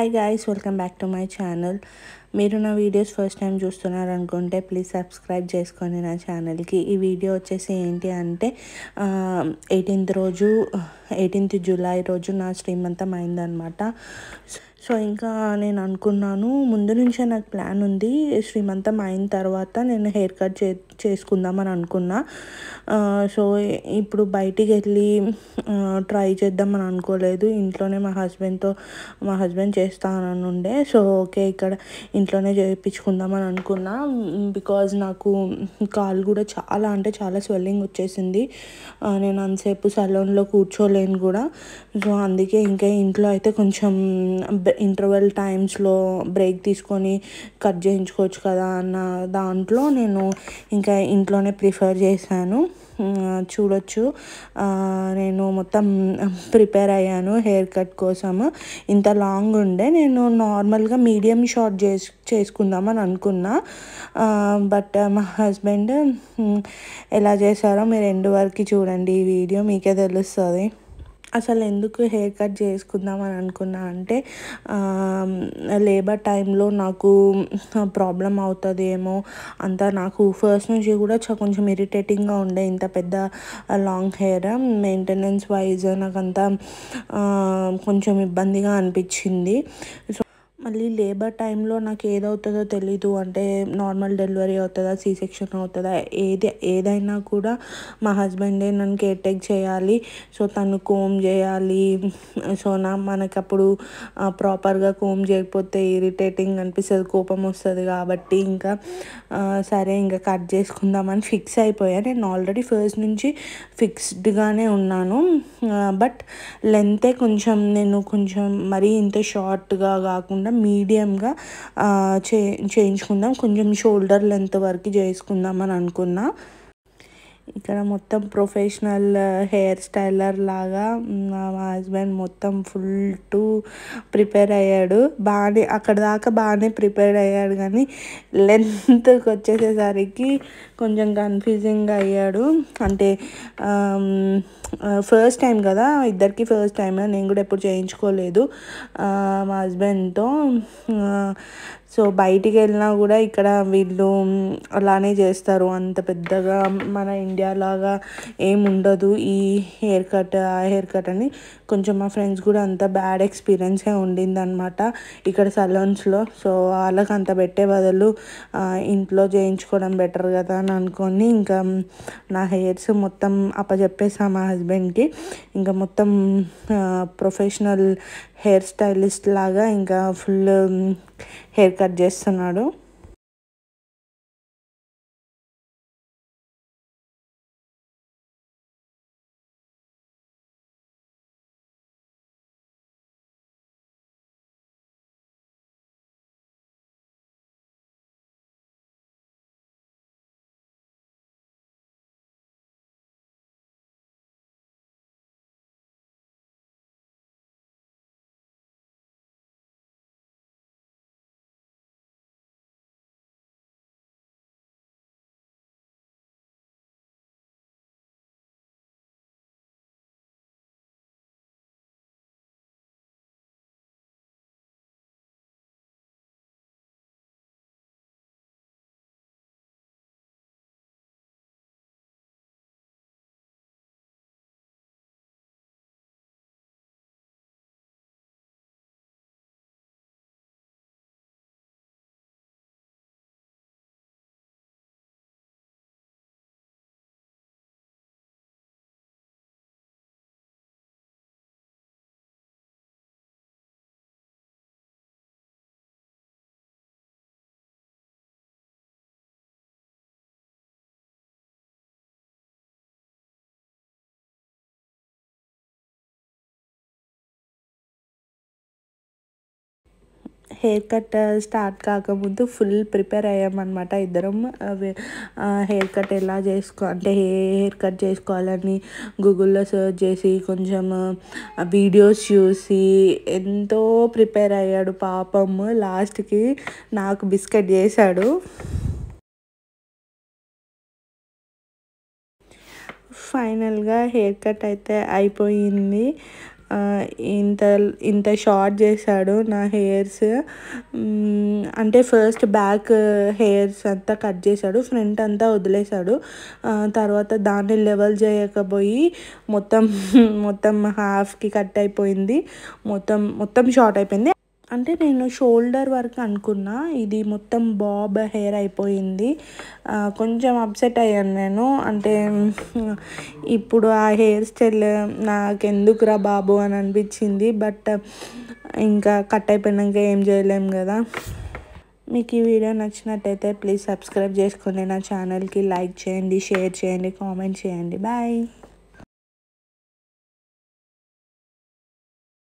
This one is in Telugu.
Hi guys, welcome back to my channel. మీరు నా వీడియోస్ ఫస్ట్ టైం చూస్తున్నారు అనుకుంటే ప్లీజ్ సబ్స్క్రైబ్ చేసుకోండి నా ఛానల్కి. ఈ వీడియో వచ్చేసి ఏంటి అంటే 18th జూలై రోజు నా శ్రీమంతం అయిందనమాట. సో ఇంకా నేను అనుకున్నాను, ముందు నుంచే నాకు ప్లాన్ ఉంది, శ్రీమంతం అయిన తర్వాత నేను హెయిర్ కట్ చేసుకుందామని అనుకున్నా. సో ఇప్పుడు బయటికి వెళ్ళి ట్రై చేద్దామని అనుకోలేదు. ఇంట్లోనే మా హస్బెండ్ చేస్తానని ఉండే. సో ఓకే, ఇక్కడ ఇంట్లోనే చేయించుకుందామని అనుకున్నా. బికాజ్ నాకు కాలు కూడా చాలా స్వెల్లింగ్ వచ్చేసింది. నేను అంతసేపు సలూన్లో కూర్చోలేను కూడా. సో అందుకే ఇంకా ఇంట్లో అయితే కొంచెం ఇంటర్వెల్ టైమ్స్లో బ్రేక్ తీసుకొని కట్ చేయించుకోవచ్చు కదా అన్న దాంట్లో నేను ఇంకా ఇంట్లోనే ప్రిఫర్ చేశాను. చూడొచ్చు, నేను మొత్తం ప్రిపేర్ అయ్యాను హెయిర్ కట్ కోసము. ఇంత లాంగ్ ఉండే, నేను నార్మల్గా మీడియం షార్ట్ చేసుకుందామని అనుకున్నా. బట్ మా హస్బెండ్ ఎలా చేశారో మీరు ఎండ్ వరకు చూడండి, ఈ వీడియో మీకే తెలుస్తుంది. అసలు ఎందుకు హెయిర్ కట్ చేసుకుందామని అనుకున్నా అంటే లేబర్ టైంలో నాకు ప్రాబ్లం అవుతుందేమో అంతా. నాకు ఫస్ట్ నుంచి కూడా కొంచెం ఇరిటేటింగ్గా ఉండే ఇంత పెద్ద లాంగ్ హెయిర్. మెయింటెనెన్స్ వైజ్ నాకు అంతా కొంచెం ఇబ్బందిగా అనిపించింది. సో మళ్ళీ లేబర్ టైంలో నాకు ఏదవుతుందో తెలీదు. అంటే నార్మల్ డెలివరీ అవుతుందా, సి సెక్షన్ అవుతుందా, ఏదైనా కూడా మా హస్బెండే నన్ను కేర్ టేక్ చేయాలి. సో తను కోమ్ చేయాలి. సో మనకు అప్పుడు ప్రాపర్గా కోమ్ చేయకపోతే ఇరిటేటింగ్ అనిపిస్తుంది, కోపం వస్తుంది. కాబట్టి ఇంకా సరే ఇంకా కట్ చేసుకుందామని ఫిక్స్ అయిపోయా. నేను ఆల్రెడీ ఫస్ట్ నుంచి ఫిక్స్డ్గానే ఉన్నాను. బట్ లెంతే నేను కొంచెం మరీ ఇంత షార్ట్గా కాకుండా మీడియంగా చేయించుకుందాం, కొంచెం షోల్డర్ లెంత్ వరకు చేసుకుందాం అని అనుకున్నా. ఇక్కడ మొత్తం ప్రొఫెషనల్ హెయిర్ స్టైలర్ లాగా మా హస్బెండ్ మొత్తం ఫుల్ ప్రిపేర్ అయ్యాడు. అక్కడ దాకా బాగానే ప్రిపేర్ అయ్యాడు, కానీ లెంత్కి వచ్చేసేసరికి కొంచెం కన్ఫ్యూజింగ్గా అయ్యాడు. అంటే ఫస్ట్ టైం కదా, ఇద్దరికి ఫస్ట్ టైం. నేను కూడా ఎప్పుడు చేయించుకోలేదు మా హస్బెండ్తో. సో బయటికి వెళ్ళినా కూడా ఇక్కడ వీళ్ళు అలానే చేస్తారు. అంత పెద్దగా మన ఇండియా లాగా ఏముండదు ఈ హెయిర్ కట్ ఆ హెయిర్ కట్ అని. కొంచెం మా ఫ్రెండ్స్ కూడా అంత బ్యాడ్ ఎక్స్పీరియన్సే ఉండిందనమాట ఇక్కడ సలూన్స్లో. సో వాళ్ళకి అంత పెట్టే బదులు ఇంట్లో చేయించుకోవడం బెటర్ కదా అని అనుకొని ఇంకా నా హెయిర్స్ మొత్తం అప్పచెప్పేసా మా హస్బెండ్కి. ఇంకా మొత్తం ప్రొఫెషనల్ హెయిర్ స్టైలిస్ట్ లాగా ఇంకా ఫుల్ హెయిర్ కట్ చేస్తున్నాడు. హెయిర్ కట్ స్టార్ట్ కాకముందు ఫుల్ ప్రిపేర్ అయ్యామన్నమాట ఇద్దరం. హెయిర్ కట్ ఎలా అంటే హెయిర్ కట్ చేసుకోవాలని గూగుల్లో సెర్చ్ చేసి కొంచెం వీడియోస్ చూసి ఎంతో ప్రిపేర్ అయ్యాడు పాపం. లాస్ట్కి నాకు బిస్కెట్ చేశాడు. ఫైనల్గా హెయిర్ కట్ అయితే అయిపోయింది. ఇంత ఇంత షార్ట్ చేశాడు నా హెయిర్స్. అంటే ఫస్ట్ బ్యాక్ హెయిర్స్ అంతా కట్ చేశాడు, ఫ్రంట్ అంతా వదిలేశాడు. తర్వాత దాన్ని లెవెల్ చేయకపోయి మొత్తం మొత్తం హాఫ్కి కట్ అయిపోయింది, మొత్తం షార్ట్ అయిపోయింది. అంటే నేను షోల్డర్ వరకు అనుకున్నా, ఇది మొత్తం బాబ్ హెయిర్ అయిపోయింది. కొంచెం అప్సెట్ అయ్యాను నేను. అంటే ఇప్పుడు ఆ హెయిర్ స్టైల్ నాకెందుకురా బాబు అని అనిపించింది. బట్ ఇంకా కట్ అయిపోయినాక ఏం చేయలేం కదా. మీకు ఈ వీడియో నచ్చినట్టయితే ప్లీజ్ సబ్స్క్రైబ్ చేసుకోండి నా ఛానల్కి. లైక్ చేయండి, షేర్ చేయండి, కామెంట్ చేయండి. బాయ్.